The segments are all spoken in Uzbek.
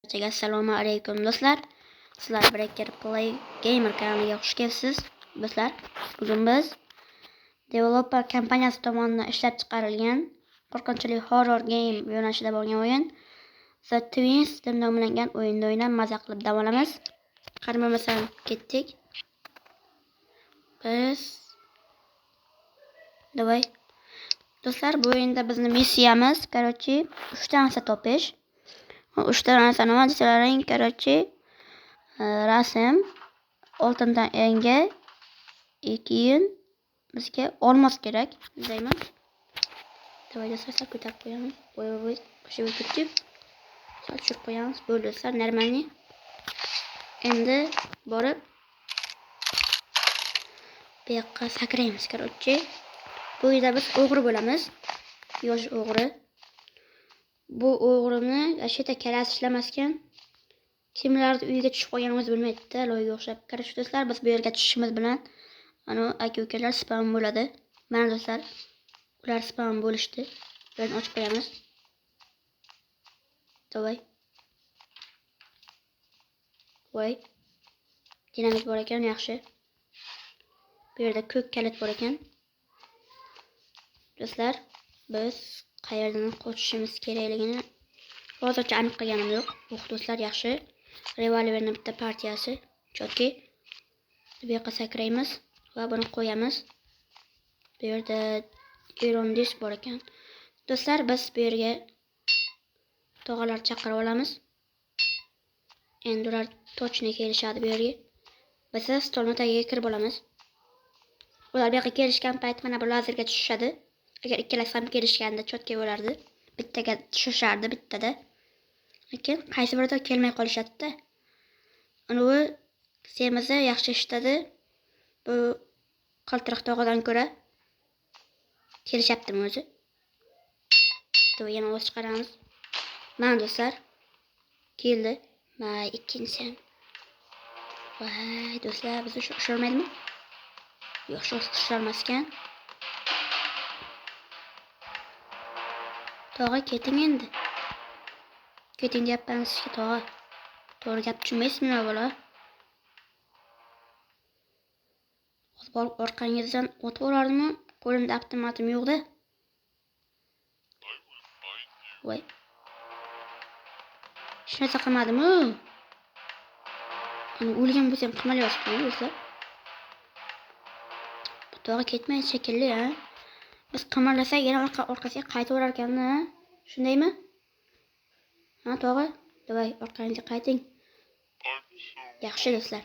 Assalomu alaykum do'stlar. Sizlar Breaker Play Gamer kanaliga xush kelibsiz. Do'stlar, bugun biz developer kompaniyasi tomonidan ishlab chiqarilgan qo'rqinchli horror game yo'nalishida bo'lgan o'yin The Twins deb nomlangan o'yinda o'ynab maza qilib dam olamiz. Qaramamasam ketdik. Biz Davay. Do'stlar, bu o'yinda bizning missiyamiz, короче, 3 ta narsa topish. 3 ta narsa nima desalaring, короче, rasm, oltindan engi, keyin bizga olmos kerak. Izlayman. Davay do'stlar, ko'tarib qo'yamiz. Voy, qo'shib ketdik. Sal tushirib qo'yamiz. Bo'ldi do'stlar, normalni. Endi borib bu yoqqa sakraymiz, короче. Bu yerda biz o'g'ri bo'lamiz. Yosh o'g'ri. Bu o'g'rini asheta kalasi ishlamaskan. Kimlarning uyiga tushib qo'yganimizni bilmaydi-da, loyga o'xshab. Qarang do'stlar, biz bu yerga tushishimiz bilan ana aka-ukalar spam bo'ladi. Mana do'stlar, ular spam bo'lishdi. Buni ochib qo'yamiz. Davay. Voy. Dinamit bor ekan, yaxshi. Bu yerda ko'k kalit bor ekan. Do'stlar, biz qayerdan qochishimiz kerakligini hozircha aniq qilganim yo'q. Do'stlar, yaxshi. Revolverning bitta partiyasi, chotki. Bu yoqqa sakraymiz va buni qo'yamiz. Bu yerda iron disk bor ekan. Do'stlar, biz bu yerga tog'alar chaqirib olamiz. Endi ular tochni kelishadi bu yerga. Biz stolning tagiga kirib olamiz. Ular bu yoqqa kelishgan payt mana bu lazerga tushishadi. Agar ikkalasi ham kelishganda chotga bo'lardi. Bittaga tushishardi, bittada. Lekin qaysi birida kelmay qolishadi-da. Uni semizni yaxshi ishladi. Bu qaltiroq tog'adan ko'ra kelishyaptimi o'zi? To'g'ri, yana o'z chiqaramiz. Mana do'stlar, keldi. Mana ikkinchisi ham. Voy do'stlar, biz ushalmaydimi? Yo'q, ushalmas ekan. Tog'a keting endi. Keting deyapman sizga, tog'a. To'g'ri gap tushunmaysizmi bola? Borib orqangizdan o't urardimi? Qo'limda avtomatim yo'q-da. Voy. Hech narsa qilmadimi? Ana o'lgan bo'lsam qamalyapti, do'stlar. Bu tog'a ketmaydi shekilli, ha? Biz qamarlasak yana orqasiga qaytaverar ekan-da. Shundaymi? Ha, tog'a, davay orqangizga qayting. Yaxshi do'stlar.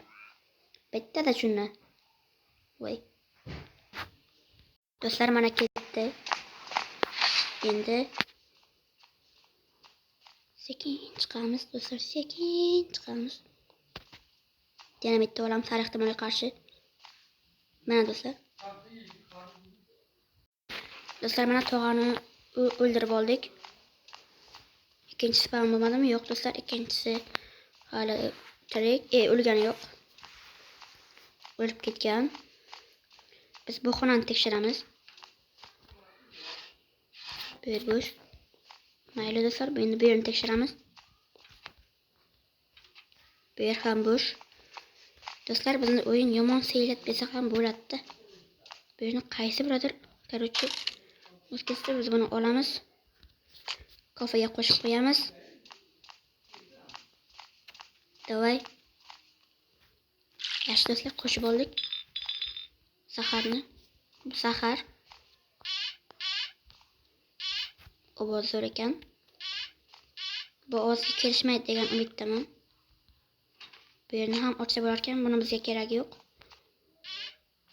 Bittada shundan. Voy. Do'stlar, mana ketdi. Endi sekin chiqamiz, do'stlar, sekin chiqamiz. Dinamitni olamiz har ehtimolga qarshi. Mana do'stlar. Do'stlar, mana tog'ani o'ldirib oldik. Ikkinchisi spam bo'lmadimi? Yo'q do'stlar, ikkinchisi hali tirik, o'lgani yo'q. O'lib ketgan. Biz bu xonani tekshiramiz. Bu yer bo'sh. Mayli do'stlar, endi bu yerni tekshiramiz. Bu yer ham bo'sh. Do'stlar, bizning o'yin yomon seylat desa ham bo'ladi-da. Bu yerni qaysi biradir, короче, o'tkazsa biz buni olamiz. Kofega qo'shib qo'yamiz. Davay. Yaxshi do'stlar, qo'shib oldik. Saharni. Bu sahar. Ovoz zo'r ekan. Bu ovozga kelishmaydi degan umiddaman. Bu yerni ham ochsa bo'lar ekan, buni bizga keragi yo'q.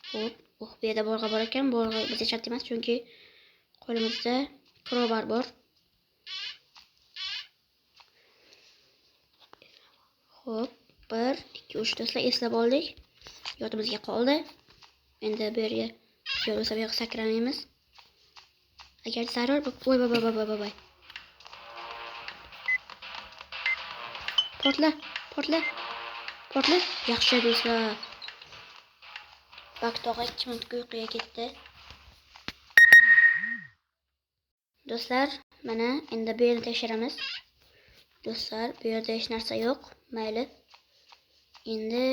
Xo'p, bu yerda bolg'a bor ekan, bolg'a bizga shart emas, chunki qo'limizda crowbar bor. Xo'p, 1, 2, 3 do'stlar eslab oldik. Yodimizga qoldi. Endi bu yerga yo'lsa bu yoqqa sakramaymiz. Agar zarur, voy. Portla. Yaxshi do'stlar. Bak, tog'a 2 minutga uyquga ketdi. Do'stlar, mana endi bu yerni tekshiramiz. Do'stlar, bu yerda hech narsa yo'q. Mayli. Endi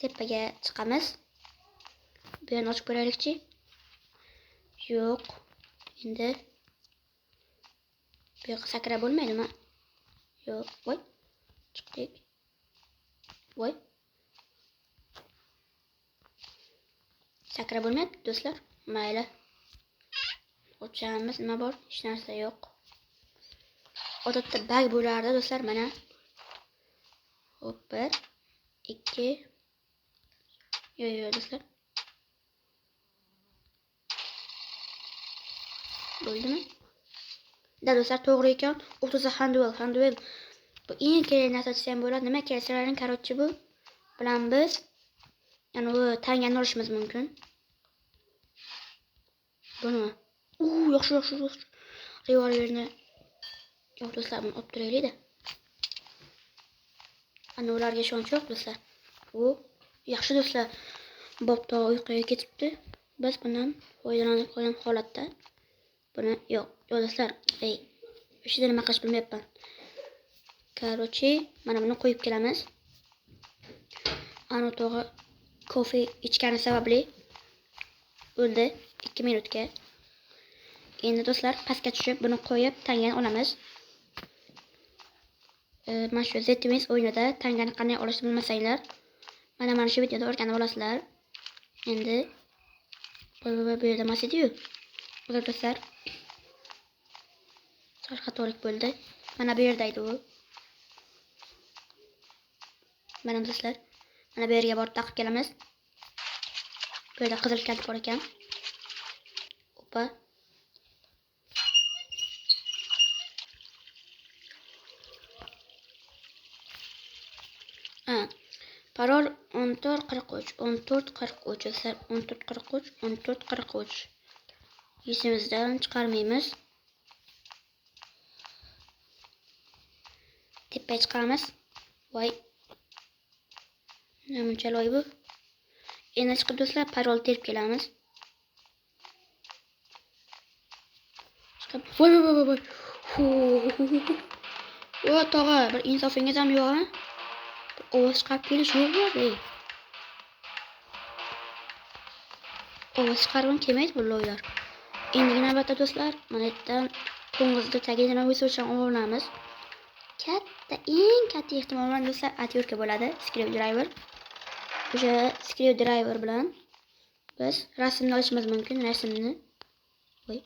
tepaga chiqamiz. Bu yerni ochib ko'raylikchi. Yo'q. Endi bu yoqqa sakrab bo'lmaydimi? Yo'q. Voy. Chiqdik. Voy. Sakrab bo'lmaydi do'stlar. Mayli. O'chamiz, nima bor? Hech narsa yo'q. Odatda bag bo'lardi do'stlar, mana. Hop, 1 2 Yo'q do'stlar. Bo'ldimi? Da do'stlar, to'g'ri ekan. O'rtada handwell. Bu eng kerak narsa desam bo'ladi. Nima kerak? Korotchi bu bilan biz yani u tangani olishimiz mumkin. Buni. Yaxshi. Revolverni. Yo'q do'stlar, buni olib turaylik-da. Ana ularga ishonch yo'q do'stlar. U yaxshi do'stlar. Bobto uyquga ketibdi. Biz bundan foydalanib qolgan holatda buni yo'q do'stlar. Ishida nima qilish bilmayapman. Короче, mana buni qo'yib kelamiz. Ana tog'i kofe ichgani sababli o'ldi 2 minutga. Endi do'stlar pastga tushib buni qo'yib tangani olamiz. Mana shu ZTMS o'yinida tangani qanday olishni bilmasanglar, mana shu videoda o'rganib olasizlar. Endi bu yerda emas edi-yu. Do'stlar, xatolik bo'ldi. Mana bu yerda edi u. Mana do'stlar, mana bu yerga borib taqib kelamiz. Bu yerda qizil kalt bor ekan. Opa. Parol 1443 do'stlar, 1443. Esimizdan chiqarmaymiz. Tepaga chiqamiz. Voy. Namuncha loy bu. Endi chiqib do'stlar, parol terib kelamiz. Chiqib. Voy. O, tog'a, bir insofingiz ham yo'q, ha? Ovoz chiqarib kelish yo'q bu. Ovoz chiqarib kelmaydi bu loylar. Endi navbatda do'stlar, mana yerdan to'ng'izni tagidan o'sishdan olamiz. Eng katta ehtimol bilan do'stlar atyorka bo'ladi, screwdriver. O'sha screwdriver bilan biz rasmni olishimiz mumkin, rasmni. Voy.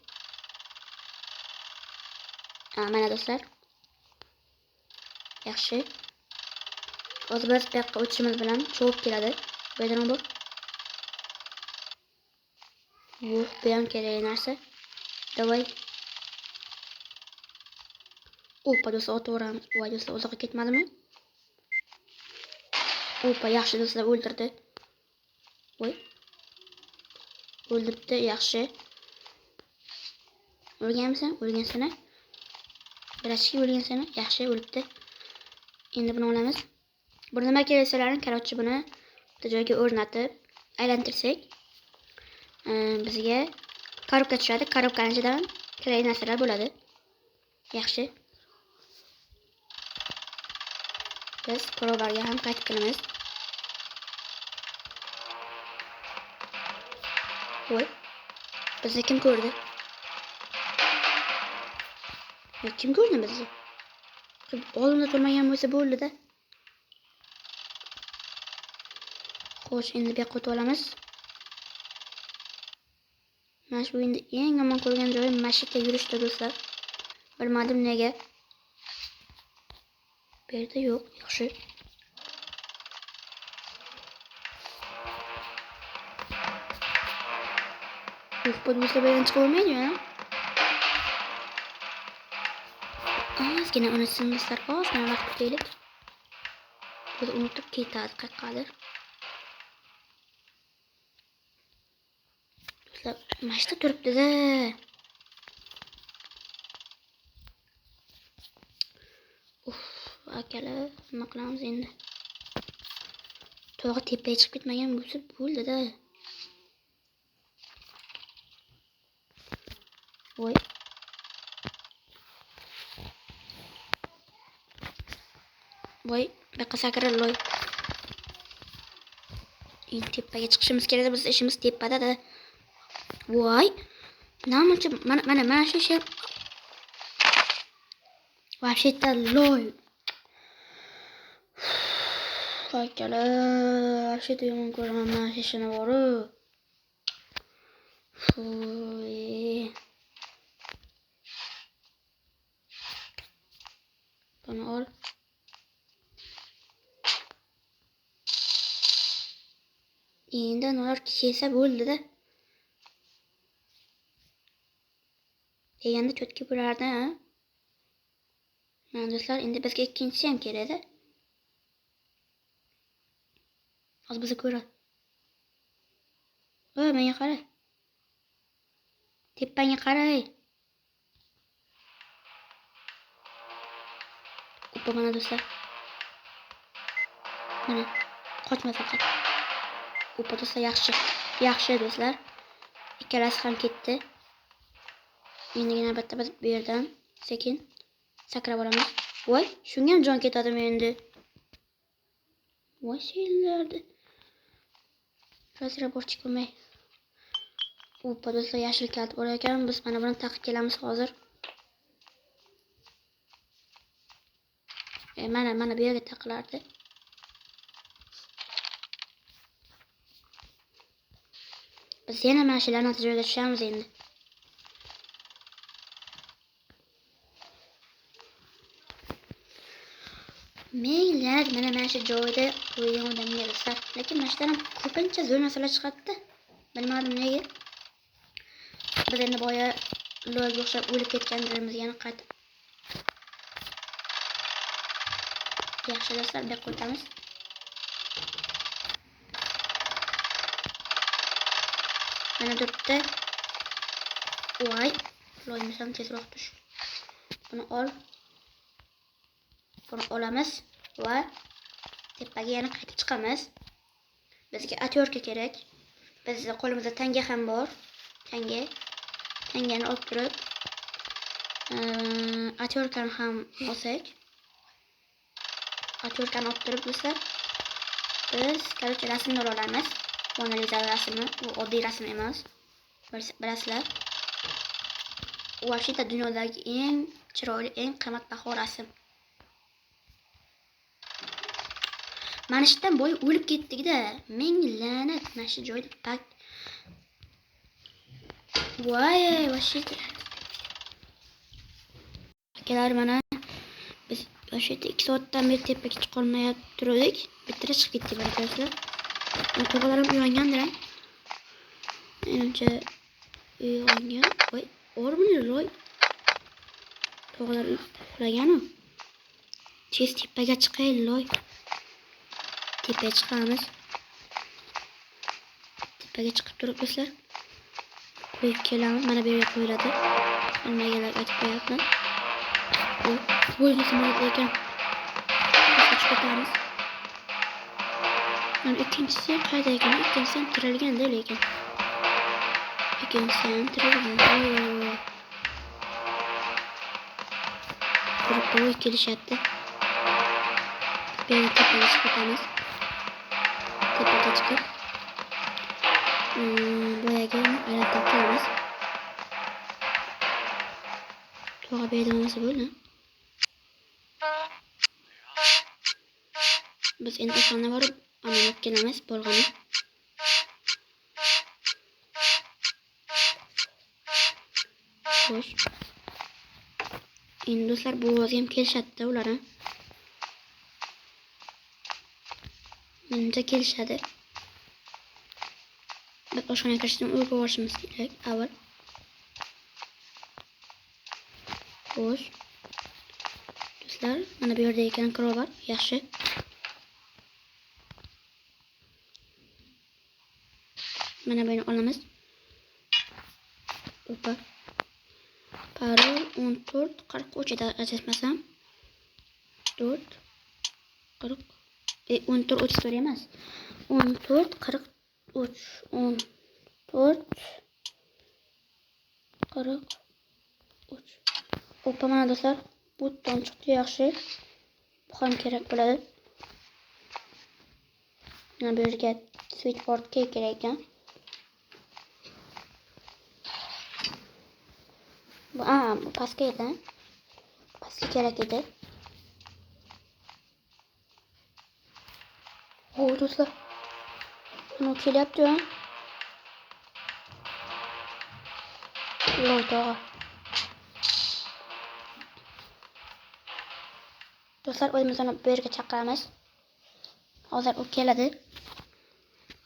Mana do'stlar. Yaxshi. Hozir biz bu yoqqa o'tishimiz bilan cho'p keladi. Bu yerda nima bor? Yo'q, bu ham kerak narsa. Davay. Opa do'stlar, o'taveramiz. Voy do'stlar, uzoqqa ketmadimi? Opa, yaxshi do'stlar, o'ldirdi. Voy. O'ldirdi, yaxshi. O'lganmisan? O'lgansana. Bilasizki o'lgansana. Yaxshi, o'libdi. Endi buni olamiz. Buni nima keraksalarni, короче, buni bitta joyga o'rnatib aylantirsak, bizga korobka tushadi. Korobkaning ichidan kerakli narsalar bo'ladi. Yaxshi. Biz provaga ham qaytib kelamiz. Voy. Bizni kim ko'rdi? Kim ko'rdi bizni? Oldinda turmagan bo'lsa bo'ldi-da. Xo'sh, endi bu yoqqa o'tib olamiz. Mana shu endi eng yomon ko'rgan joyim mashina yurishda do'stlar. Bilmadim nega. Bu yerda yo'q, yaxshi. Bu do'stlar bilan chiqib olmaydi-ya. Ozgina unutsin do'stlar, ozgina vaqt kutaylik. Biz unutib ketadi qaqqadir. Do'stlar, mashina turibdi-da. Akalar, nima qilamiz endi? To'g'ri tepaga chiqib ketmagan bo'lsa bo'ldi-da. Voy. Voy, buyoqqa sakrab loy. Endi tepaga chiqishimiz kerak. Biz ishimiz tepada-da. Voy. Namuncha mana shu şey. Вообще-то loy. Akala, вообще-то yomon ko'raman mana shu ishini boru. Buni ol. Endi ular kelsa bo'ldi-da. Deganda cho'tki bo'lardi, ha? Mana do'stlar, endi bizga ikkinchisi ham kerak-da. Hozir bizni ko'radi. Voy, menga qara. Tepangga qaray. Oppa, mana do'stlar. Mana qochma faqat. Oppa do'stlar, yaxshi do'stlar. Ikkalasi ham ketdi. Endi albatta biz bu yerdan sekin sakrab olamiz. Voy, shunga ham jon ketadimi endi? Voy, senlardi. Razra borchi ko'may. Oppa do'stlar, yashil kalt bor ekan. Biz mana buni taqib kelamiz hozir. Mana bu yerga taqilardi. Biz yana mana shularni joyiga tushamiz endi. Meyler mana shu joyda qo'ygan odamga do'stlar. Lekin mana shudan ham ko'pincha zo'r narsalar chiqadi. Bilmadim nega. Biz endi boya loyga o'xshab o'lib ketganlarimizni yana qaytib. Yaxshi do'stlar, bir qo'yamiz. Mana durdda. Voy, loyimiz ham tezroq tush. Buni ol. Buni olamiz va tepaga yana qaytib chiqamiz. Bizga atyorka kerak. Bizning qo'limizda tanga ham bor. Tangani olib turib, atyorkani ham olsak. Atyorkani olib turib do'stlar, biz korоче rasmni olamiz. Mona Lisa rasmi, bu oddiy rasm emas. Bilasizlar. U вообще-то dunyodagi eng chiroyli, eng qimmatbaho rasm. Mana shundan bo'yi o'lib ketdik-da. Ming la'nat, mana shu joyda bak. Voy, вообще-то. Akalar, mana biz вообще-то 2 soatdan beri tepaga chiqa olmayap turdik. Bitta chiqib ketdik arkadaşlar. To'g'rilarım uyangandir. Menimcha uyangan. Voy, o'rmini loy. To'g'rilar uxlagan-ku. Tez tepaga chiqay loy. Tepaga chiqamiz. Tepaga chiqib turib do'stlar, qo'yib kelamiz. Mana bu yerga qo'yiladi. Nimaga aytib qo'yapman. Bo'yni samolyot ekan. Chiqib ketamiz. Mana ikkinchisi qayda ekan? Ikkinchisi ham tirilganda lekin. Ikkinchisi ham tirilgan. Qo'y kelishyapti. Beni tepaga chiqib ketamiz. Tepaga chiqib boyaga aylantirib qilamiz. To'g'ri berganimiz bo'ldi. Biz endi o'shani borib olib kelamiz bo'lg'ani. Xo'sh. Endi do'stlar bu o'ziga ham kelishadi ular. Menimcha kelishadi. Biz oshxonaga kirishdan uyga borishimiz kerak avval. Xo'sh. Do'stlar, mana bu yerda ekan krovar, yaxshi. Mana buni olamiz. Oppa. Parol 14:43 eda adashmasam. 4 40 14:34 emas. 14:43 14:43. Oppa, mana do'stlar, bu ton chiqdi yaxshi. Bu ham kerak bo'ladi. Mana bu yerga switchboard kerak ekan. Bu pastga edi. Pastga kerak edi. Do'stlar. Buni kelyapti ya. Loyda. Do'stlar, o'zimiz uni bu yerga chaqiramiz. Hozir u keladi.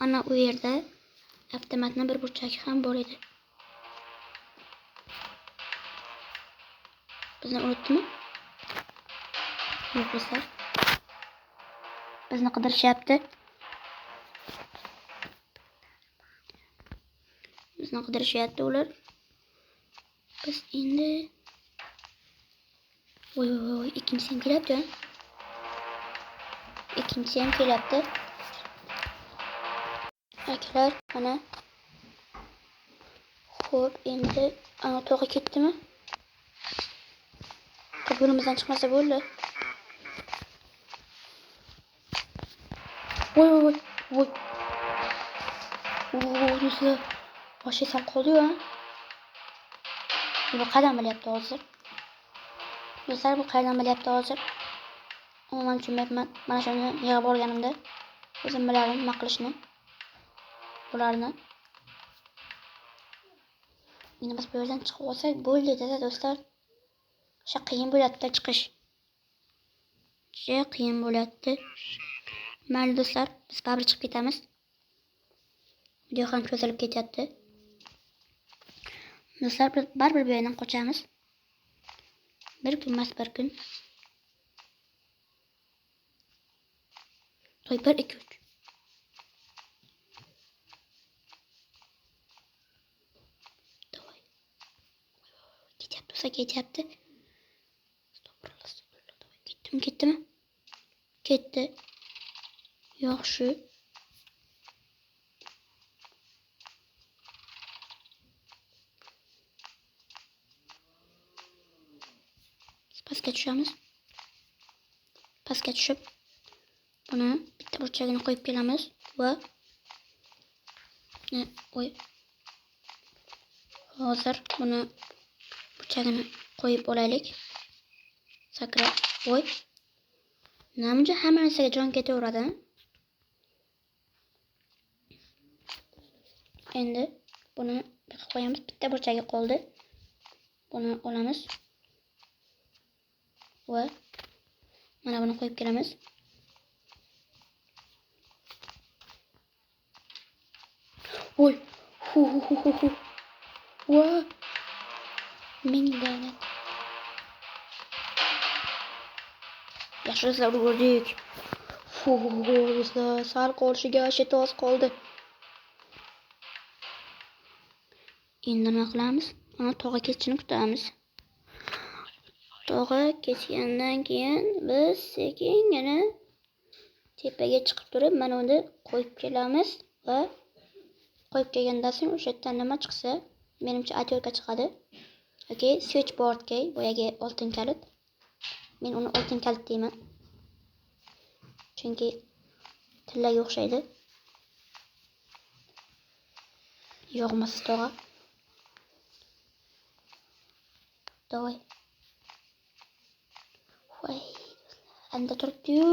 Ana u yerda avtomatning bir burchagi ham bor edi. Bizni unutdimi? Yo'q do'stlar. Bizni qidirishyapti. Bizni qidirishyapti ular. Biz endi voy, ikkinchisi ham kelyapti. İkincisi ham kelyapti. Akalar, mana. Xo'p, endi ana to'g'ri ketdimi? Qo'limizdan chiqmasa bo'ldi. Voy. Do'stlar, boshi sal qoldi-yu. Bu qayerdan bilyapti hozir? Do'stlar, bu qayerdan bilyapti hozir? Umuman tushunmayapman. Mana shuni yig'ib olganimda o'zim biladim nima qilishni. Bularni. Endi biz bu yerdan chiqib olsak bo'ldi-da do'stlar. O'sha qiyin bo'ladida chiqish. Juda qiyin bo'ladi. Mayli do'stlar, biz baribir chiqib ketamiz. Video ham cho'zilib ketyapti. Do'stlar, biz baribir bu yerdan qochamiz. Bir kun emas, bir kun. To'y 1 2 3. Davay. Ketyapti. Ketdimi? Ketdi. Yaxshi. Pastga tushamiz. Pastga tushib buni bitta burchagini qo'yib kelamiz va hozir buni burchagini qo'yib olaylik. Sakrab, Namja hamma narsaga jon ketaveradi. Endi buni qo'yamiz. Bitta burchagi qoldi. Buni olamiz. Va mana buni qo'yib kelamiz. Voy. Va ming la'nat. Yaxshi do'stlar, urdik. Do'stlar, sal qolishiga toz qoldi. Endi nima qilamiz? Mana tog'a ketishini kutamiz. Tog'a ketgandan keyin biz sekingina tepaga chiqib turib, mana uni qo'yib kelamiz va qo'yib kelgandan so'ng o'sha yerdan nima chiqsa, menimcha atyorka chiqadi. Okay, switchboard key, boyagi oltin kalit. Men uni oltin kalit deyman. Chunki tillaga o'xshaydi. Yo'qmas tog'a. Davay. Voy. Anda turibdi-yu.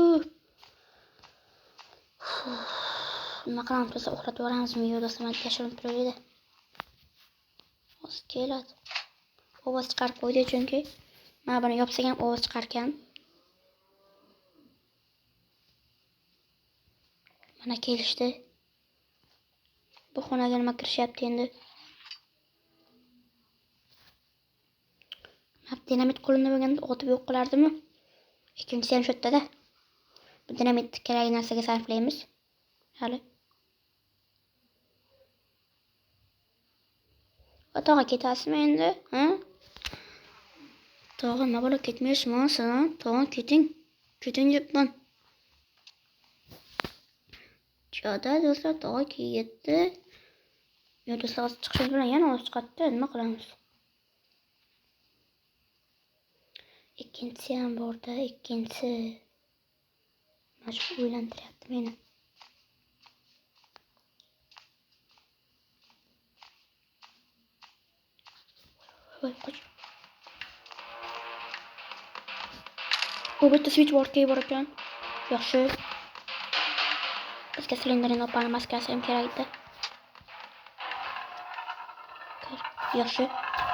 Nima qilamiz bo'lsa uxlatib yuboramizmi? Yo'q do'stlar, yashirinib turaylik. Hozir keladi. Ovoz chiqarib qo'ydi chunki mana buni yopsak ham ovoz chiqarkan. Mana kelishdi. Bu xonaga nima kirishyapti endi? Dinamit qo'limda bo'lganda otib yo'q qilardimi? Ikkinchisi ham shu yerda-da. Bu dinamit kerakli narsaga sarflaymiz. Hali. Tog'a ketasizmi endi? Ha? Tog'a nima bo'lib ketmayapsizmi sen? Tog'a keting. Keting debman. Joda do'stlar, tog'a ketdi. Yo do'stlar, chiqishimiz bilan yana ovoz chiqadi. Nima qilamiz? Ikkinchisi ham borda, ikkinchisi. Mana shu o'ylantiryapti meni. Voy, qoch. Bu bitta switchboardga bor ekan. Yaxshi. Bizga silindrning opani maskasi ham kerak edi. Yaxshi.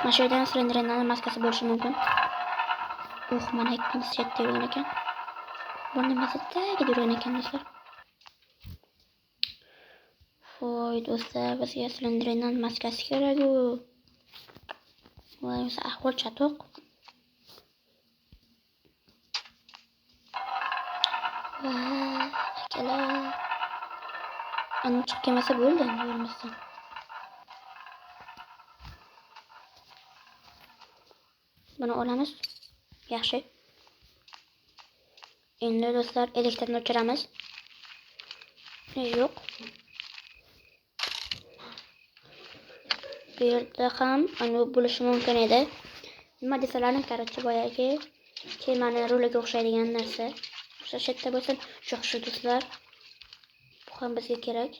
Mana shu yerdan silindrning maskasi bo'lishi mumkin. Mana ikkimiz chetda yurgan ekan. Bu nima tagida yurgan ekan do'stlar. Voy do'stlar, bizga silindrning maskasi kerak-ku. Voy, ahvol chatoq. Voy, akalar. Ana chiqib kelmasa bo'ldi, yo'lmasdan. Buni olamiz. Yaxshi. Endi do'stlar elektrni o'chiramiz. Yo'q. Bu yerda ham ana bo'lishi mumkin edi. Nima desalarim, qarorchi boyagi kemani ruliga o'xshaydigan narsa. O'sha yerda bo'lsin. Yaxshi do'stlar. Bu ham bizga kerak.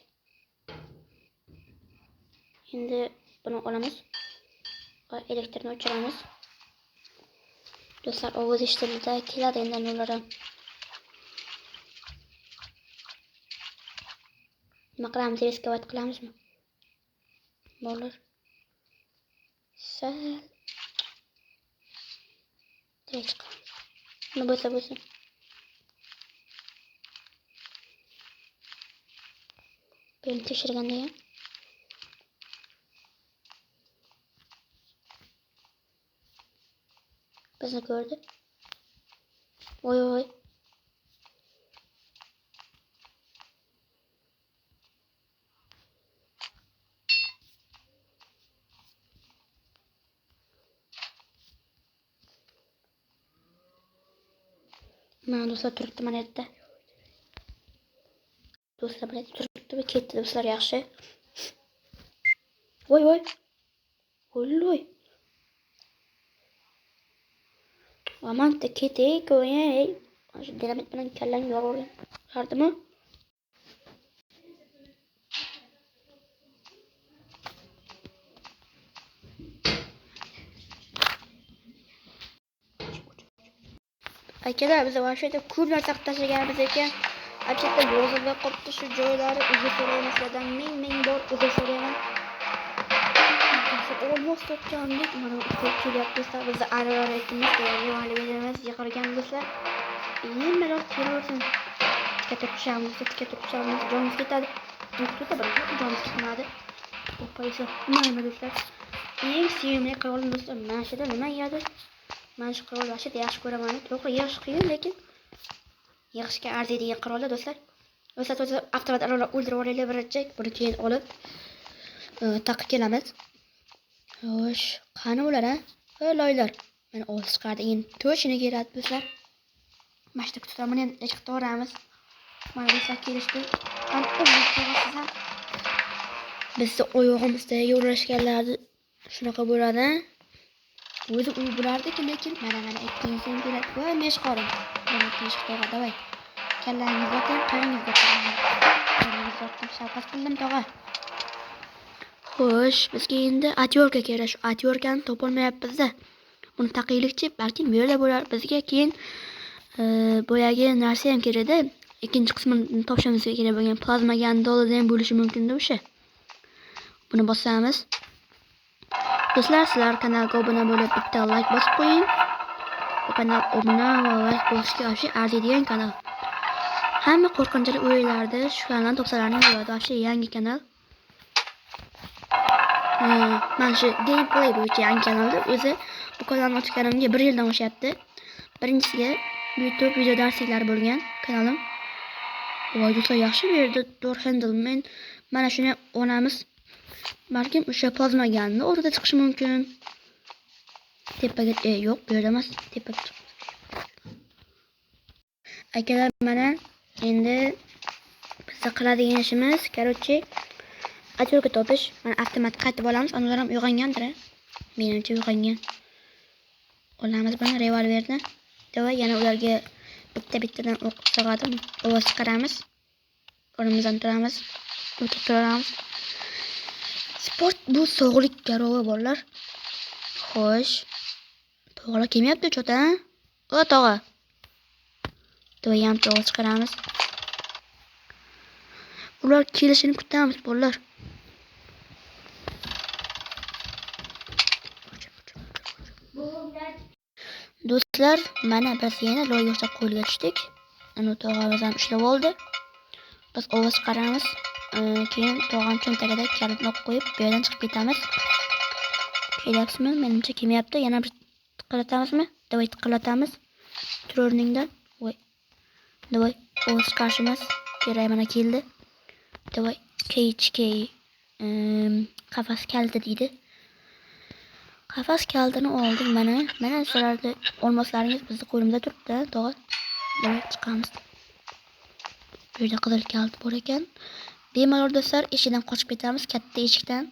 Endi buni olamiz. Va elektrni o'chiramiz. Do'stlar, ovoz eshitildi, keladi endi ular ham. Nima qilamiz? Eskavat qilamizmi? Bo'lar. Sal. Direkt chiqamiz. Nima bo'lsa bo'lsin. Buni tekshirganda ham. Bizni ko'rdi. Voy voy. Mana do'stlar turibdi mana yerda. Do'stlar mana turibdi va ketdi do'stlar, yaxshi. Voy voy. Voy. Aman ketdik o'yay. Shu dinamit bilan kallang yorib qardimi? Akalar, biz mana shu yerda ko'p narsa tashlaganmiz ekan. Achchiqda yozilib qolibdi shu joylari. Uzr so'rayman sizlardan, ming bor uzr so'rayman. Olmos topgandik. Mana ko'p kelyapti do'stlar. Biz arar etamiz, hali beramiz, yiqilgan do'stlar. Meros teraversin. Tikka to'pishamiz, jonimiz ketadi. To'xtata bir jonimiz ketmadi. Opaysa, nima do'stlar? Eng sevimli qirolim do'stlar. Mana shu yerda nima yeyadi? Mana shu qirol vashida yaxshi ko'raman. To'g'ri, yig'ish qiyin, lekin yig'ishga arziydigan qirollar do'stlar. Do'stlar, avtomat aralab o'ldirib olaylik birajak. Buni keyin olib taqib kelamiz. Xo'sh, qani ular ha? Loylar. Mana ovoz chiqardi. Endi to'shini keladi do'stlar. Mashta tutar, buni ham chiqib to'g'ramiz. Mana do'stlar kelishdi. Qani o'g'il tog'asiz ham. Bizni oyog'imizda yo'lashganlarni shunaqa bo'ladi. O'zi uy bo'lardi-ku, lekin mana ikkinchi ham keladi. Voy, meshqorim. Mana ikkinchi tog'a, davay. Kallangiz o'tib, qo'yingiz o'tib. Shavqat qildim tog'a. Xo'sh, bizga endi atyorka kerak. Shu atyorkani topolmayapmiz-da. Buni taqiylikchi, balki bu yerda bo'lar. Bizga keyin boyagi narsa ham kerak-da. Ikkinchi qismini topishimiz kerak bo'lgan plazma gandolida ham bo'lishi mumkin-da o'sha. Buni bosamiz. Do'stlar, sizlar kanalga obuna bo'lib, bitta like bosib qo'ying. Bu kanal obuna va like bosishga arziydigan kanal. Hamma qo'rqinchli o'yinlarda shu kanaldan topsalaring bo'ladi. Vobshe yangi kanal. Mana shu gameplay bo'yicha yangi kanalda o'zi bu kanalni ochganimga 1 yildan oshyapti. Birinchisiga YouTube video darsliklari bo'lgan kanalim. Voy do'stlar, yaxshi bu yerda door handle. Mana shuni olamiz. Balkim o'sha plazmaganni o'rtada chiqishi mumkin. Tepaga yo'q, bu yerda emas, tepaga chiqamiz. Akalar, mana endi bizga qiladigan ishimiz, короче, atyorka topish. Mana avtomat qaytib olamiz. Ular ham uyg'ongandir. Menimcha uyg'ongan. Olamiz buni revolverni. Davay, yana ularga bittadan o'q sig'adi. Ovoz chiqaramiz. O'rnimizdan turamiz. O'tib turamiz. Sport bu sog'lik garovi bolalar. Xo'sh. Tog'lar kelmayapti cho'ta. O tog'a. To'yam ovoz chiqaramiz. Ular kelishini kutamiz bolalar. Do'stlar, mana biz yana loyiha qo'lga tushdik. Ana tog'amiz ham ishlab oldi. Biz ovoz chiqaramiz. Keyin tog'am cho'ntagida kalitni olib qo'yib, bu yerdan chiqib ketamiz. Kelyapsizmi? Menimcha kelmayapti. Yana bir tiqillatamizmi? Davay tiqillatamiz. Tur o'rningdan. Voy. Davay ovoz chiqarishimiz kerak, mana keldi. Davay KHK qafas kaliti deydi. Qafas kalitini oldik mana. Mana sizlarni olmoslaringiz bizning qo'limizda turibdi, tog'a. Davay chiqamiz. Bu yerda qizil kalit bor ekan. Bemalol do'stlar eshikdan qochib ketamiz, katta eshikdan.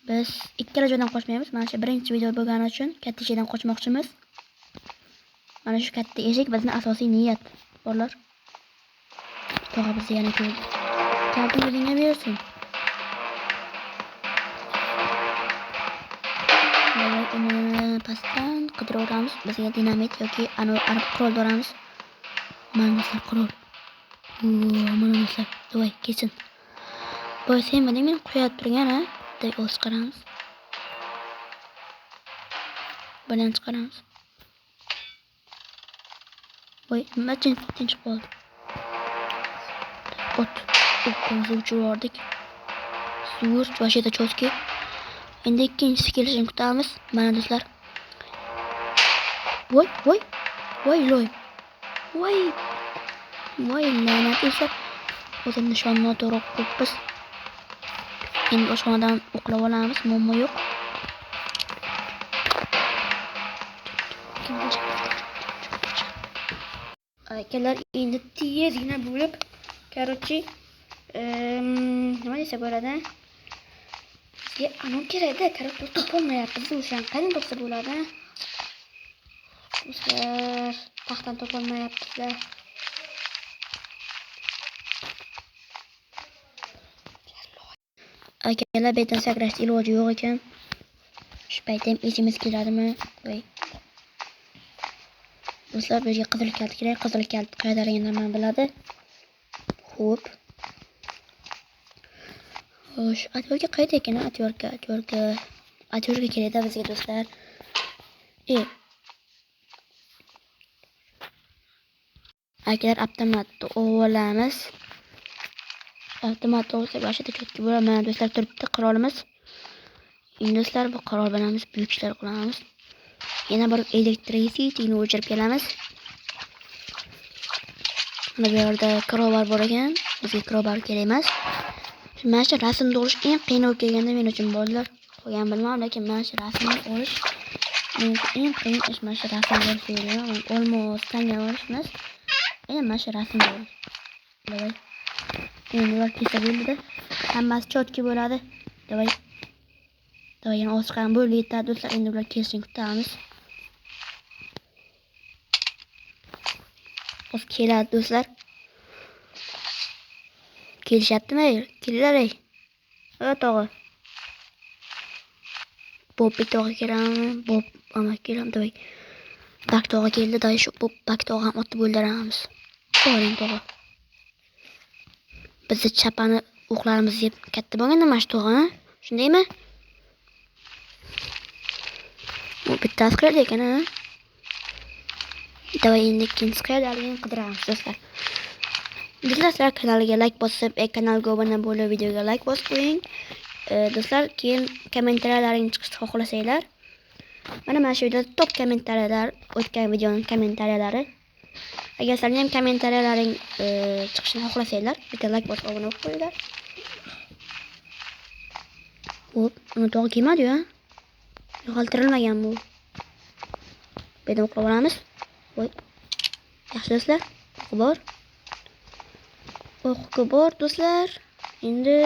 Biz ikkala joydan qochmaymiz. Mana shu birinchi video bo'lgani uchun katta eshikdan qochmoqchimiz. Mana shu katta eshik bizning asosiy niyat, bolalar. Tog'a bizni yana keldi. Kaltni o'zingga bersin. Uni pastdan qidiravamiz. Bizga dinamit yoki aniq qurol beramiz. Mana do'stlar qurol. Mana do'stlar, davay kesin. Boy sevmadim men qo'yib turgan ha. Deb o'z chiqaramiz. Bilan chiqaramiz. Voy, nima tinch qoldi. O'qimizni uchirdik. Sur, vashida cho'zki. Endi ikkinchisi kelishini kutamiz. Mana do'stlar. Voy. Loy. Voy, la'nat esa. O'zim nishonni noto'g'ri qo'yibmiz. Endi oshxonadan o'qlab olamiz, muammo yo'q. Akalar endi tezgina bo'lib, короче, nima desa bo'ladi? Bizga anon kerakda, karakter topolmayapmiz. O'shan qanday bo'lsa bo'ladi? Bizlar taxtdan topolmayapmiz. Akalar betdan sakrash iloji yo'q ekan. Shu paytda ham esimiz keladimi? Voy. Do'stlar, bizga qizil kalt kerak. Qizil kalt qayerdaligini men biladi. Xo'p. Xo'sh, atyorga qayerda ekan? Atyorga kerakda bizga do'stlar. Agar avtomatni olamiz. Avtomat olsa boshida cho'tki bo'ladi. Mana do'stlar turibdi qirolimiz. Endi do'stlar bu qirol bilan biz buyuk ishlar qilamiz. Yana bir elektrisityni o'chirib kelamiz. Bu yerda crowbar bor ekan. Bizga crowbar kerak emas. Mana shu rasmni olish eng qiyin bo'lib kelganda men uchun bolalar. Qo'ygan bilmadim, lekin mana shu rasmni olish eng qiyin ish. Mana shu rasmni olish olmasdan olish emas. Mana shu rasmni olish. Davay. Endi ular kelsa bo'ldi. Hammasi cho'tki bo'ladi. Davay. Yana ochiqqan bo'lib yetadi do'stlar. Endi ular kelishini kutamiz. Biz keladi do'stlar. Kelishyaptimi? Kelinglar ey. Tog'a. Bob tog'a keladimi? Bob ama kelam davay. Bak tog'a keldi, davay shu Bob bak tog'a ham otib o'ldiramiz. Boring tog'a. Bizni chapani o'qlarimiz yeb katta bo'lganda mana shu tog'a, shundaymi? Bu bittasi qiladi ekan, ha? Davay endi ikkinchisi qayerdaligini qidiramiz do'stlar. Do'stlar kanalga like bosib, kanalga obuna bo'lib, videoga like bosib qo'ying. Do'stlar, keyin kommentariyalaringizni chiqishni xohlasanglar, mana shu videoda top kommentariyalar, o'tgan videoning kommentariyalari. Agar sizlarning ham kommentariyalaring chiqishini xohlasanglar, bitta like bosib obuna bo'lib qo'yinglar. Xo'p, uni to'g'ri kelmadi-yu. Yo'qoltirilmagan bu. Buni o'qib olamiz. Voy. Yaxshi do'stlar, o'qib bor do'stlar. Endi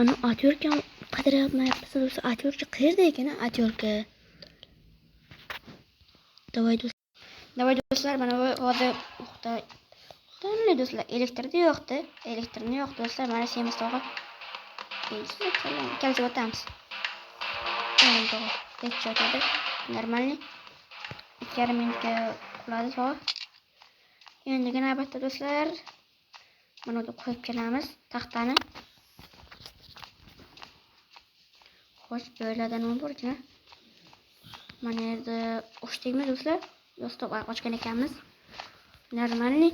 ana atyorka qidiryapmiz do'stlar. Atyorka qayerda ekan? Atyorka. Davay do'stlar. Davay do'stlar, mana bu hozir Xudoy do'stlar, elektrda yo'qdi. Elektrni yo'q do'stlar, mana semiz tog'i. Kelsa o'tamiz. Mana tog'i. Headshot edi. Normalniy. 2,5 minutga quladi tog'i. Endi navbatda do'stlar, mana buni qo'yib kelamiz taxtani. Xo'sh, bo'ylardan nima bor ekan? Mana yerda o'shdikmi do'stlar? Yostiq ochgan ekanmiz. Normalniy.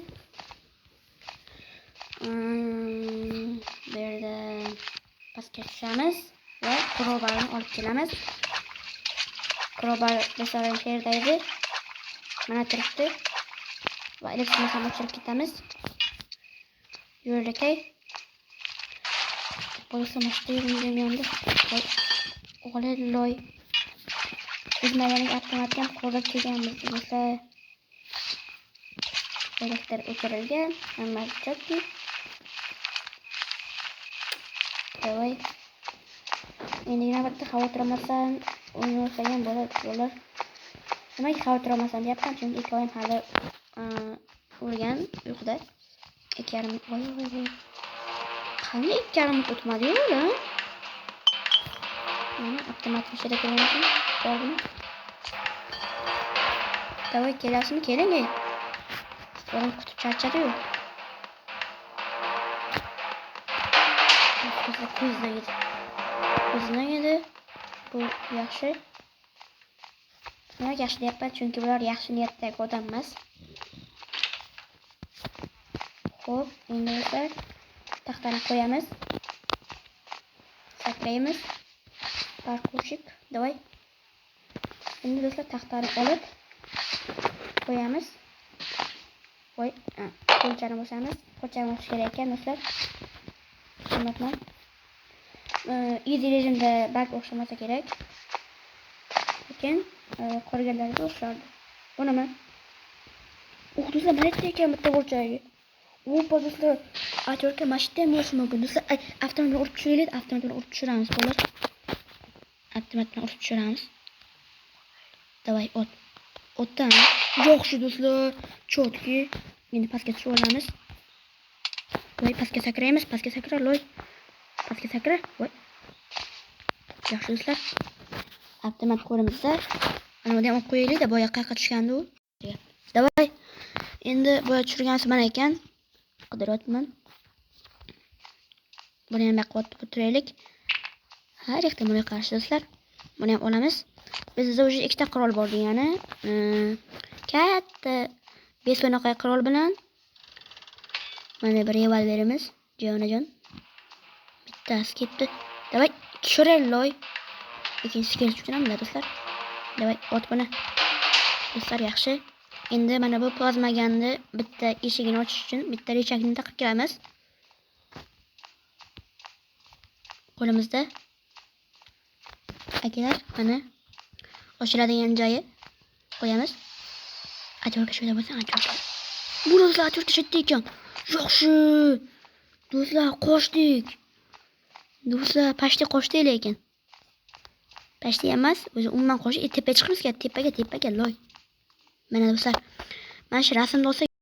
Bu yerda pastga tushamiz va crowbarni olib kelamiz. Crowbar restoran yerda edi. Mana turibdi. Va elektrni ham o'chirib ketamiz. Yo'lakay. Bo'lsa mashinaning yonida. O'g'liloy. Bizlarning avtomatdan qo'lga kelganmiz do'stlar. Elektr o'chirilgan. Hamma chotki. Davay. Endi navbatda xavotir olmasdan o'ynasam bo'ladi. Nimaga xavotir olmasam deyapman, chunki ikkovim hali o'lgan uyquda. 2,5 voy. Qanday 2,5 minut o'tmadi-yu ular? Mana avtomat ichida turgan ekan. Bormi? Davay kelasizmi? Keling. O'g'lim kutib charchadi-yu. Ko'zdan edi. Bu yaxshi. Nima yaxshi deyapman? Chunki bular yaxshi niyatdagi odam emas. Xo'p, endi esa taxtani qo'yamiz. Sakraymiz. Parkurshik, davay. Endi do'stlar taxtani olib qo'yamiz. Voy, qo'lchani bosamiz. Qo'lchani bosish kerak ekan do'stlar. Tushunmayman. Easy rejimda balki o'xshamasa kerak. Lekin qolganlarga o'xshardi. Bu nima? Do'stlar, mana yerda ekan bitta burchagi. Do'stlar, atrofga mashina ham bo'lishi mumkin. Do'stlar, avtomatni urib tushiraylik, avtomatni urib tushiramiz, bo'ladi. Avtomatni urib tushiramiz. Davay, o'tamiz. Yaxshi do'stlar, chotki. Endi pastga tushib olamiz. Voy, pastga sakraymiz, pastga sakra, loy. Pastga sakra, voy. Yaxshi do'stlar. Avtomat qo'limizda. Ana buni ham qo'yaylik-da, boya qayerga tushgandi u. Davay. Endi boya tushirgansi mana ekan. Qidiryapman. Buni ham yoqib o'tiraylik. Har ehtimolga qarshi do'stlar. Buni ham olamiz. Bizda o'sha ikkita qurol bor degani. Katta 5 o'ynoqay qurol bilan mana bir revolverimiz, jonajon. Bittasi ketdi. Davay, tushiraylik. Ikkinchisi kelish uchun ham do'stlar. Davay, ot buni. Do'stlar, yaxshi. Endi mana bu plazmaganni bitta eshigini ochish uchun bitta rechakni taqib kelamiz. Qo'limizda. Akalar, mana ochiladigan joyi qo'yamiz. Atrofga shunday bo'lsa, atrofga. Bu do'stlar atrofga chetda ekan. Yaxshi. Do'stlar, qochdik. Do'stlar, pashti qochdik lekin. Pashti emas, o'zi umuman qochib, tepaga chiqamiz, tepaga loy. Mana do'stlar, mana shu rasmda olsa